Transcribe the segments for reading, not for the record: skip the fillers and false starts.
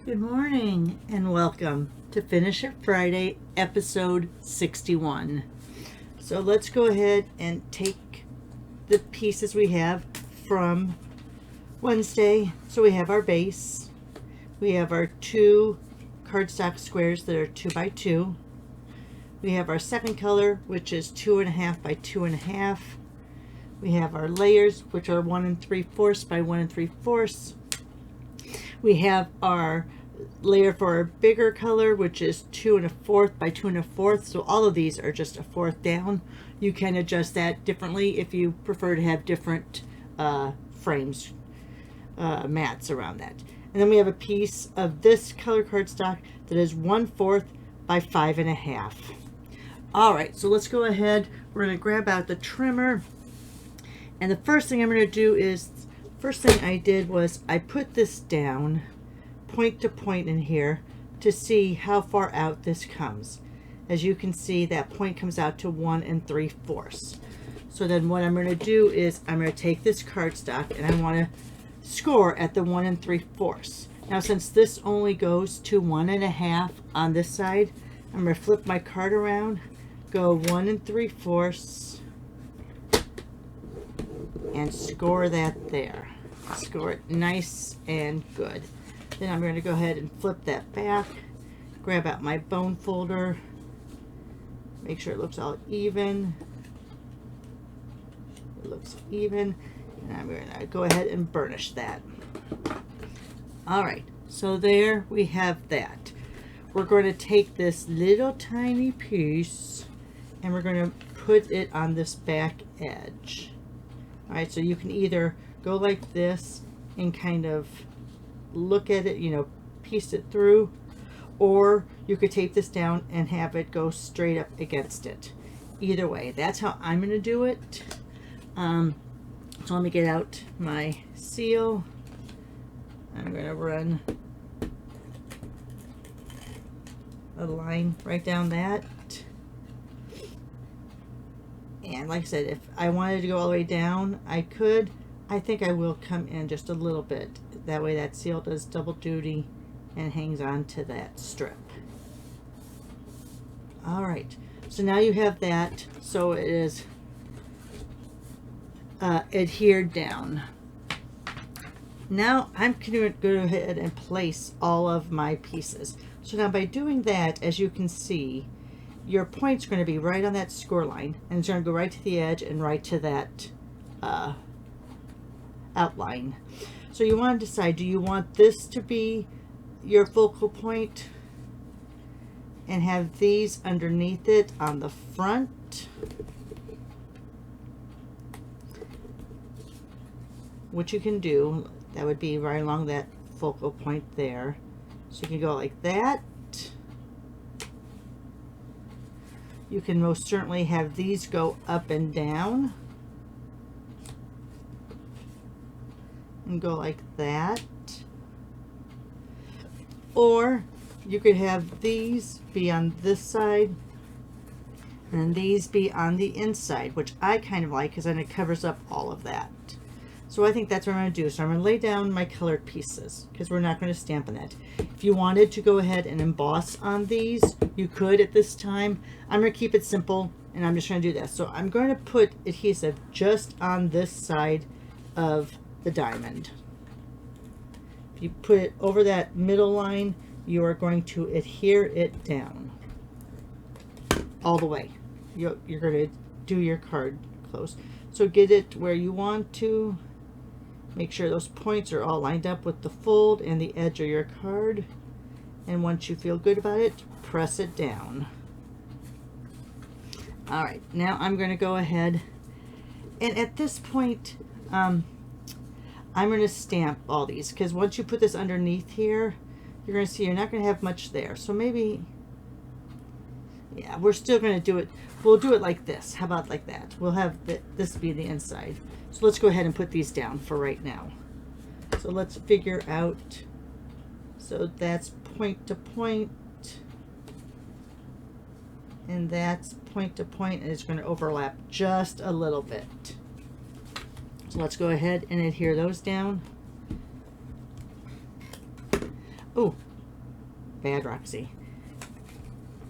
Good morning and welcome to Finish It Friday, episode 61. So let's go ahead and take the pieces we have from Wednesday. So we have our base. We have our two cardstock squares that are 2 by 2. We have our second color, which is 2.5 by 2.5. We have our layers, which are 1 3/4 by 1 3/4. We have our layer for our bigger color, which is 2 1/4 by 2 1/4. So all of these are just a fourth down. You can adjust that differently if you prefer to have different frames, mats around that. And then we have a piece of this color cardstock that is 1/4 by 5.5. All right, so let's go ahead. We're going to grab out the trimmer. And the first thing I'm going to do is, first thing I did was I put this down point to point in here to see how far out this comes. As you can see, that point comes out to 1 3/4. So then what I'm going to do is I'm going to take this cardstock and I want to score at the 1 3/4. Now since this only goes to 1.5 on this side, I'm going to flip my card around, go 1 3/4 and score that there. Score it nice and good. Then I'm going to go ahead and flip that back, grab out my bone folder, make sure it looks all even. It looks even, and I'm going to go ahead and burnish that. All right, so there we have that. We're going to take this little tiny piece and we're going to put it on this back edge. All right, so you can either go like this and kind of look at it, piece it through, or you could tape this down and have it go straight up against it. Either way, that's how I'm going to do it. So let me get out my seal. I'm going to run a line right down that. And like I said, if I wanted to go all the way down, I could. I think I will come in just a little bit. That way that seal does double duty and hangs on to that strip. All right, so now you have that. So it is adhered down. Now I'm going to go ahead and place all of my pieces. So now by doing that, as you can see, your point's going to be right on that score line, and it's going to go right to the edge and right to that outline. So you want to decide, do you want this to be your focal point and have these underneath it on the front, which you can do. That would be right along that focal point there. So you can go like that. You can most certainly have these go up and down and go like that. Or you could have these be on this side and these be on the inside, which I kind of like because then it covers up all of that. So I think that's what I'm going to do. So I'm going to lay down my colored pieces because we're not going to stamp on that. If you wanted to go ahead and emboss on these, you could at this time. I'm going to keep it simple and I'm just going to do this. So I'm going to put adhesive just on this side of the diamond. If you put it over that middle line, you are going to adhere it down all the way. You're going to do your card close. So get it where you want to. Make sure those points are all lined up with the fold and the edge of your card. And once you feel good about it, press it down. All right, now I'm going to go ahead. And at this point, I'm going to stamp all these because once you put this underneath here, you're going to see you're not going to have much there. So maybe, yeah, we're still going to do it. We'll do it like this. How about like that? We'll have this be the inside. So let's go ahead and put these down for right now. So let's figure out. So that's point to point. And that's point to point, and it's going to overlap just a little bit. So let's go ahead and adhere those down. Oh, bad, Roxy.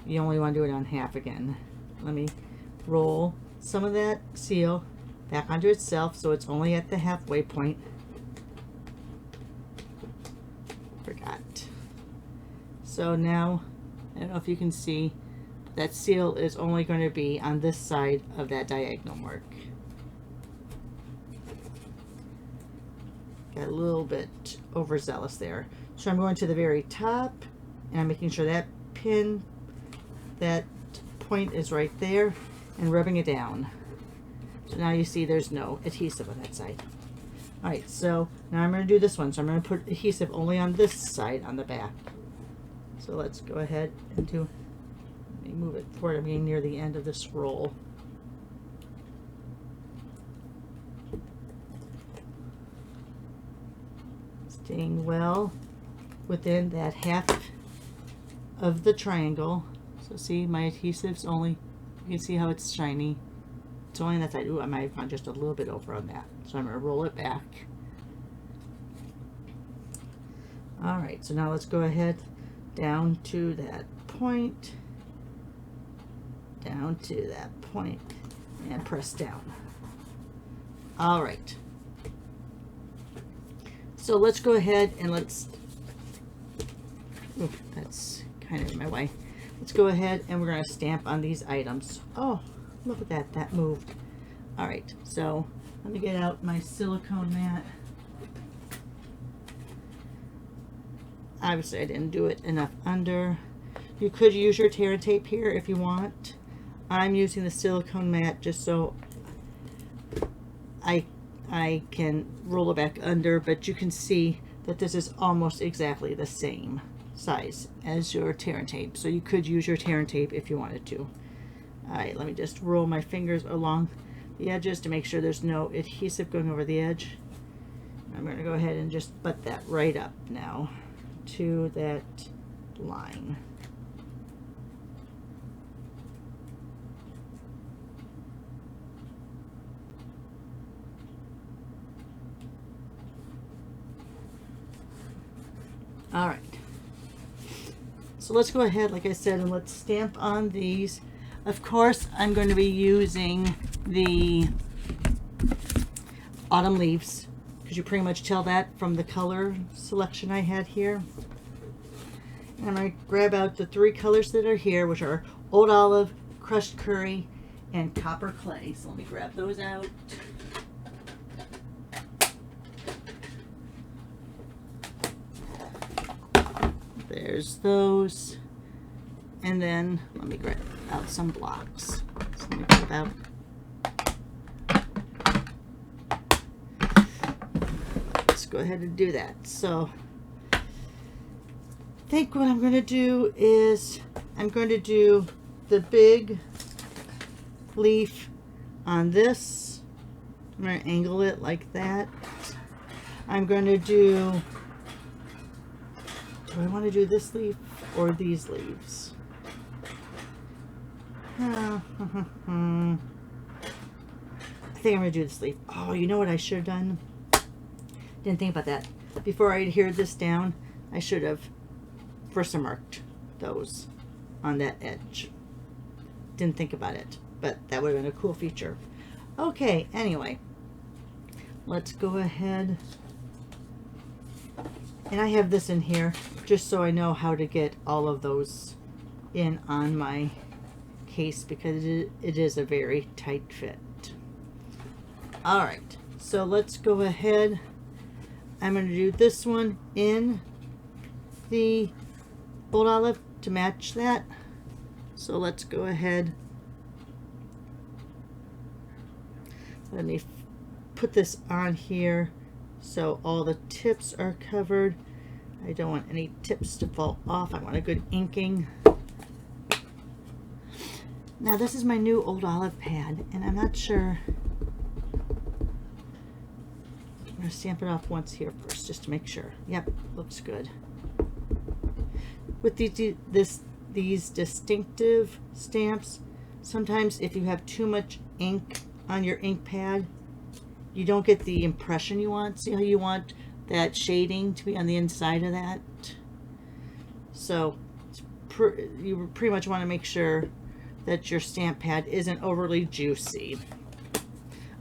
You only want to do it on half again. Let me roll some of that seal back onto itself so it's only at the halfway point. Forgot. So now, I don't know if you can see, that seal is only going to be on this side of that diagonal mark. Got a little bit overzealous there. So I'm going to the very top and I'm making sure that pin, that point is right there, and rubbing it down. So now you see there's no adhesive on that side. Alright, so now I'm going to do this one. So I'm going to put adhesive only on this side on the back. So let's go ahead and let me move it forward. I'm getting near the end of this roll. Staying well within that half of the triangle. So see, my adhesive's only, you can see how it's shiny. It's only on that side. Ooh, I might have gone just a little bit over on that. So I'm going to roll it back. Alright, so now let's go ahead down to that point, down to that point, and press down. Alright. So let's go ahead and let's, ooh, that's kind of in my way. Let's go ahead and we're going to stamp on these items. Oh, look at that, that moved. All right, so let me get out my silicone mat. Obviously I didn't do it enough under. You could use your tear and tape here if you want. I'm using the silicone mat just so I can roll it back under, but you can see that this is almost exactly the same size as your tear and tape. So you could use your tear and tape if you wanted to. Alright, let me just roll my fingers along the edges to make sure there's no adhesive going over the edge. I'm going to go ahead and just butt that right up now to that line. All right, so let's go ahead, like I said, and let's stamp on these. Of course, I'm going to be using the autumn leaves because you pretty much tell that from the color selection I had here. And I grab out the three colors that are here, which are Old Olive, Crushed Curry, and Copper Clay. So let me grab those out. There's those. And then let me grab out some blocks. So let me grab out. Let's go ahead and do that. So I think what I'm going to do is I'm going to do the big leaf on this. I'm going to angle it like that. I'm going to do I want to do this leaf or these leaves? I think I'm going to do this leaf. Oh, you know what I should have done? Didn't think about that. Before I adhered this down, I should have versamarked those on that edge. Didn't think about it, but that would have been a cool feature. Okay, anyway, let's go ahead. And I have this in here just so I know how to get all of those in on my case because it is a very tight fit. All right, so let's go ahead. I'm going to do this one in the Old Olive to match that. So let's go ahead. Let me put this on here so all the tips are covered. I don't want any tips to fall off. I want a good inking. Now this is my new Old Olive pad and I'm not sure. I'm going to stamp it off once here first just to make sure. Yep, looks good. With these distinctive stamps, sometimes if you have too much ink on your ink pad, you don't get the impression you want. See how you want that shading to be on the inside of that? So you pretty much want to make sure that your stamp pad isn't overly juicy.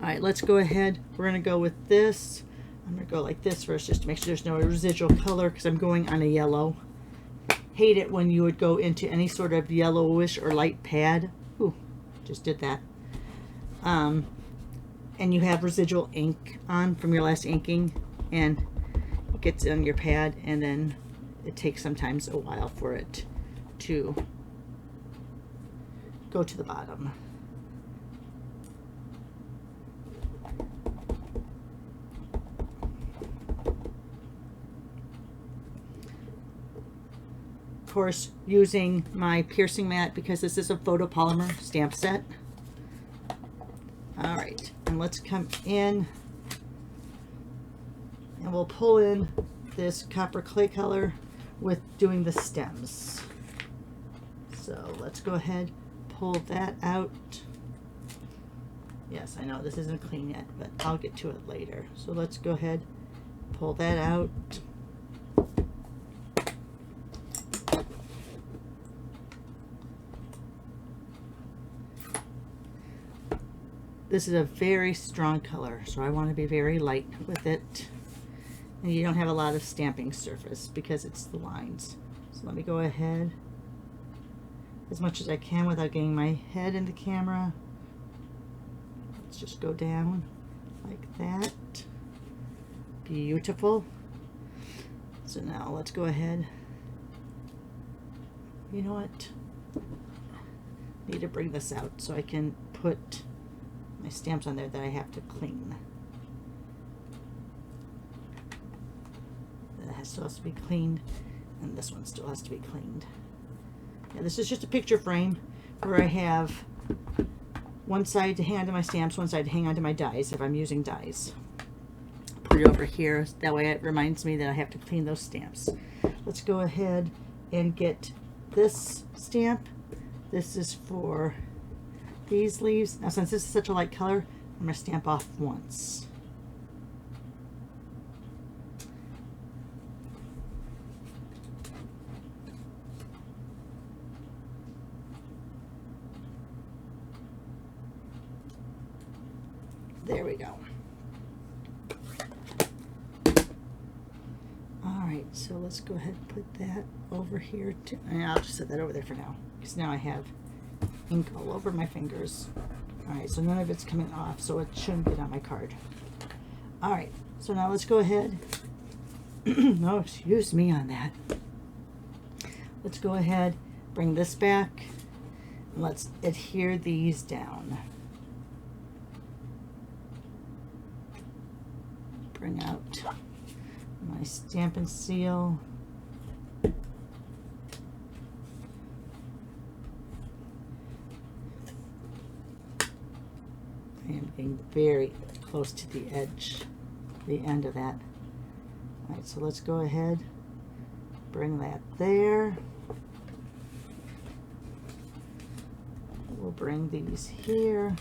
All right, let's go ahead. We're going to go with this. I'm going to go like this first just to make sure there's no residual color because I'm going on a yellow. Hate it when you would go into any sort of yellowish or light pad. Ooh, just did that. And you have residual ink on from your last inking, and it gets on your pad, and then it takes sometimes a while for it to go to the bottom. Of course, using my piercing mat because this is a photopolymer stamp set. All right, and let's come in and we'll pull in this copper clay color with doing the stems. So let's go ahead, pull that out. Yes, I know this isn't clean yet, but I'll get to it later. So let's go ahead, pull that out. This is a very strong color, so I want to be very light with it. And you don't have a lot of stamping surface because it's the lines. So let me go ahead as much as I can without getting my head in the camera. Let's just go down like that. Beautiful. So now let's go ahead. You know what? I need to bring this out so I can put my stamps on there that I have to clean. That still has to be cleaned, and this one still has to be cleaned. Yeah, this is just a picture frame where I have one side to hang onto my stamps, one side to hang onto my dies if I'm using dies. Put it over here, that way it reminds me that I have to clean those stamps. Let's go ahead and get this stamp. This is for these leaves. Now since this is such a light color, I'm going to stamp off once. There we go. Alright, so let's go ahead and put that over here too. And I'll just set that over there for now, because now I have ink all over my fingers. Alright, so none of it's coming off, so it shouldn't get on my card. Alright, so now let's go ahead. No, excuse me on that. Let's go ahead, bring this back, and let's adhere these down. Bring out my stamp and seal. I am getting very close to the edge, the end of that. All right, so let's go ahead, bring that there. We'll bring these here.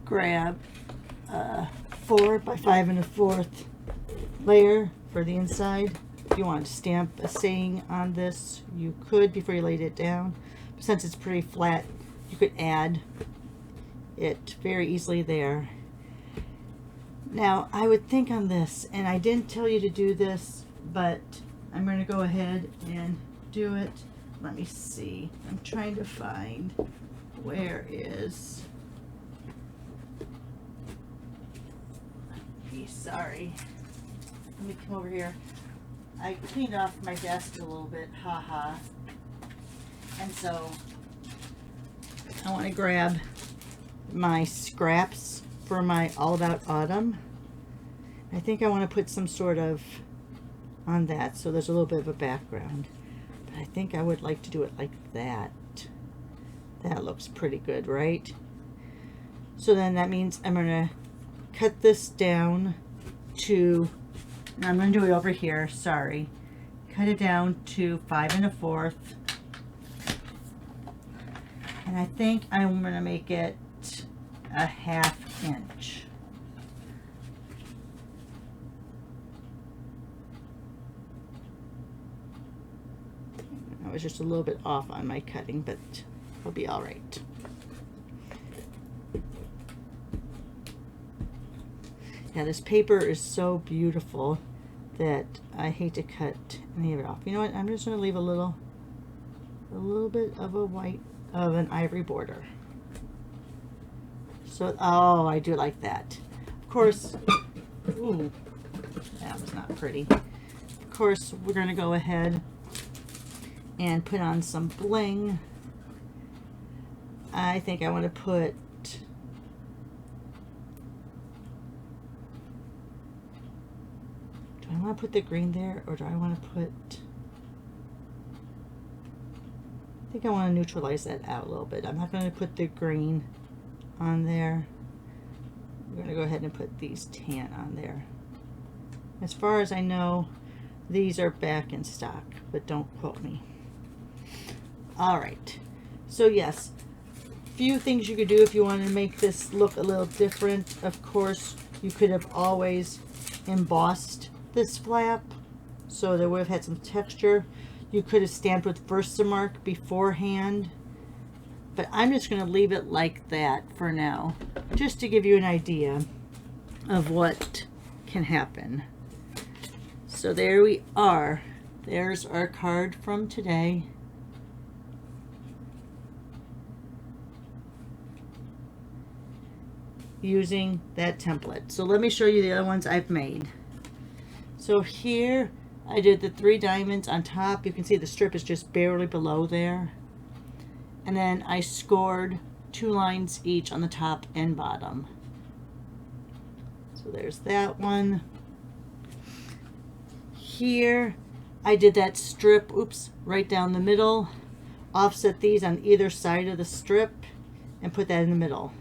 Grab 4 by 5 1/4 layer for the inside. If you want to stamp a saying on this, you could before you laid it down. But since it's pretty flat, you could add it very easily there. Now, I would think on this, and I didn't tell you to do this, but I'm going to go ahead and do it. Let me see. I'm trying to find where is... Sorry. Let me come over here. I cleaned off my desk a little bit, haha. And so I want to grab my scraps for my All About Autumn. I think I want to put some sort of on that so there's a little bit of a background. But I think I would like to do it like that. That looks pretty good, right? So then that means I'm going to cut this down to, and I'm going to do it over here, sorry. Cut it down to 5 1/4. And I think I'm going to make it a 1/2 inch. I was just a little bit off on my cutting, but it'll be all right. Yeah, this paper is so beautiful that I hate to cut any of it off. You know what? I'm just going to leave a little bit of a white, of an ivory border. So, oh, I do like that. Of course, ooh, that was not pretty. Of course, we're going to go ahead and put on some bling. I think I want to put, do I want to put the green there, or do I want to put, I think I want to neutralize that out a little bit. I'm not going to put the green on there. I'm going to go ahead and put these tan on there. As far as I know, these are back in stock, but don't quote me. All right, so yes, few things you could do if you wanted to make this look a little different. Of course, you could have always embossed this flap, so that would have had some texture. You could have stamped with Versamark beforehand, but I'm just going to leave it like that for now, just to give you an idea of what can happen. So there we are. There's our card from today. Using that template. So let me show you the other ones I've made. So here I did the 3 diamonds on top. You can see the strip is just barely below there. And then I scored 2 lines each on the top and bottom. So there's that one. Here I did that strip, oops, right down the middle. Offset these on either side of the strip and put that in the middle.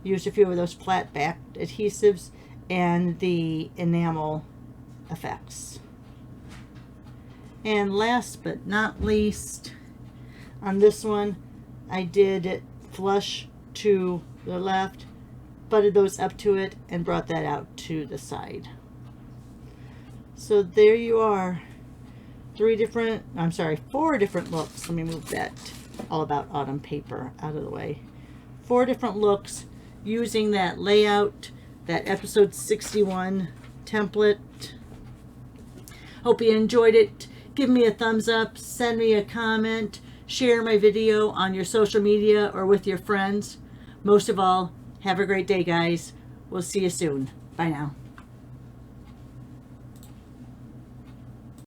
Used a few of those flat back adhesives and the enamel effects. And last but not least, on this one, I did it flush to the left, butted those up to it, and brought that out to the side. So there you are. 4 different looks. Let me move that All About Autumn paper out of the way. 4 different looks using that layout, that episode 61 template. Hope you enjoyed it. Give me a thumbs up, send me a comment, share my video on your social media or with your friends. Most of all, have a great day, guys. We'll see you soon. Bye now.